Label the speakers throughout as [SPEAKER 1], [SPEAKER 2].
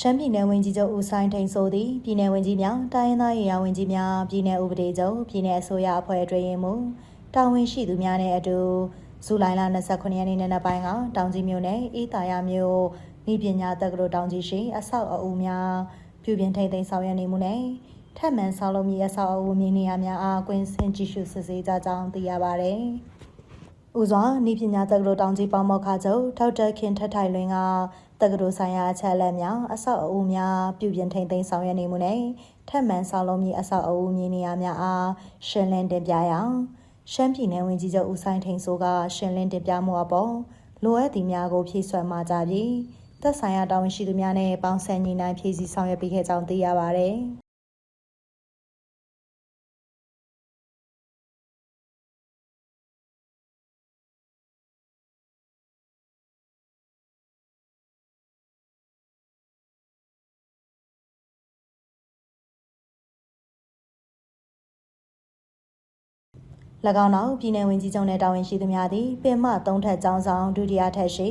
[SPEAKER 1] ရှမ်းပြည်နယ်ဝန်ကြီးချုပ်ဦးဆိုင်ထိန်ဆိုသည်ပြည်နယ်ဝန်ကြီးများတိုင်းရင်းသားရေးရာဝန်ကြီးများပြည်နယ်ဥပဒေချုပ်ပြည်နယ်အစိုးရအဖွဲ့အတွင်းမှတာဝန်ရှိသူများနဲ့အတူဇူလိုင်လ29ရက်နေ့နံနက်ပိုင်းကတောင်ကြီးမြို့နယ်အေးသာရမြို့ဤပညာတက္ကသိုလ်တောင်ကြီးရှိအဆောက်အဦများပြုပြင်ထိန်းသိမ်းဆောင်ရွက်နေမှုနဲ့ထပ်မံဆောက်လုပ်မည့်အဆောက်အဦမြေနေရာများအားကွင်းဆင်းကြည့်ရှုစစ်ဆေးကြကြောင်းသိရပါသည်။ဦးစွာဤပညာတက္ကသိုလ်တောင်ကြီးပေါမောက္ခချုပ်ဒေါက်တာခင်ထထိုင်လွင်ကတက္ကသိုလ်ဆိုင်ရာအချက်အလက်များအဆောက်အဦများပြုပြင်ထိန်းသိမ်းဆောင်ရွက်နေမှုနဲ့ထပ်မံဆောက်လုပ်မည့်အဆောက်အဦမြေနေရာများအားရှင်းလင်းတင်ပြရန်ရှမ်းပြည်နယ်ဝန်ကြီးချုပ်ဦးဆိုင်ထိန်ဆိုကရှင်းလင်းတင်ပြမှုအပေါ်လိုအပ်သည်များကိုဖြည့်ဆွတ်မှာကြပြီးသက်ဆိုင်ရာတာဝန်ရှိသူများနဲ့ပေါင်းစပ်ညီနိုင်ဖြည့်ဆည်းဆောင်ရွက်ပေးခဲ့ကြောင်းသိရပါသည်။၎င်းနောက်ပြည်နယ်ဝန်ကြီးချုပ်နဲ့တာဝန်ရှိသူများသည်ပင်မ3ထပ်ကျောင်းဆောင်ဒုတိယထပ်ရှိ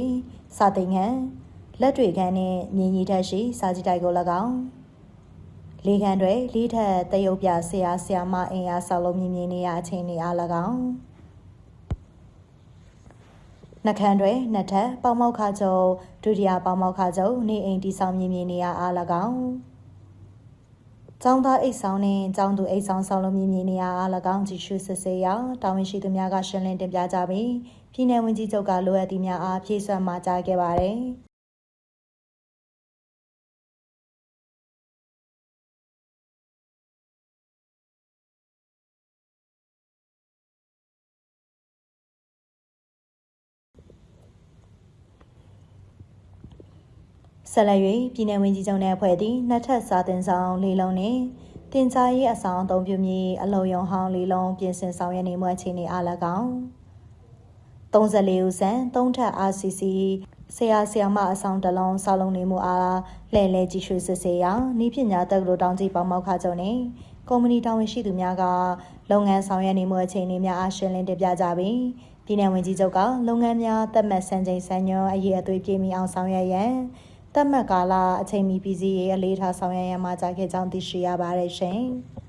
[SPEAKER 1] စာသင်ခန်းလက်တွေခန်းနှင့်မြေကြီးထပ်ရှိစာကြည့်တိုက်ကို၎င်းလေးခန်းတွင်လေးထပ်တရုတ်ပြဆရာဆရာမအင်အားဆောက်လုပ်မြေနေရာအချိန်အား၎င်းနှခမ်းတွင်နှစ်ထပ်ပေါမောက္ခချုပ်ဒုတိယပေါမောက္ခချုပ်နေအိမ်တည်ဆောက်မြေနေရာအား၎င်းကျောင်းသားအိတ်ဆောင်နှင့်ကျောင်းသူအိတ်ဆောင်ဆောက်လုပ်မြေနေရာအား၎င်းကြည့်ရှုစစ်ဆေးရာတာဝန်ရှိသူများကရှင်းလင်းတင်ပြကြပြီးပြည်내ဝန်ကြီးချုပ်ကလိုအပ်သည့်များအားဖြည့်ဆွတ်မှာကြားခဲ့ပါတယ်။ဆက်လက်၍ပြည်내ဝန်ကြီးချုပ်နှင့်အဖွဲ့သည်နှစ်ထပ်စာသင်ဆောင်၄လုံးနှင့်တင်ကြားရေးအဆောင်အသုံးပြုမည့်အလုံယုံဟောင်း၄လုံးပြင်ဆင်ဆောင်ရွက်နေမှုအခြေအနေအား၎င်း34ဦးဆန်3ထပ် RCC ဆရာဆရာမအဆောင်တစ်လုံးဆောက်လုပ်နေမှုအားလှည့်လည်ကြည့်ရှုစစ်ဆေးရာဤပညာတက္ကသိုလ်တောင်ကြီးပေါမောက္ခချုပ်နှင့်ကုမ္ပဏီတာဝန်ရှိသူများကလုပ်ငန်းဆောင်ရွက်နေမှုအခြေအနေများအားရှင်းလင်းတင်ပြကြပြီးပြည်내ဝန်ကြီးချုပ်ကလုပ်ငန်းများသက်မှတ်စံချိန်စံညွှန်းအရေးအသွေးပြည့်မီအောင်ဆောင်ရွက်ရန်သတ်မှတ်ကာလအချိန်မီပြီးစီးရေးအလေးထားဆောင်ရွက်ရမှာကြားခဲ့ကြောင်းသိရှိရပါတယ်ရှင်။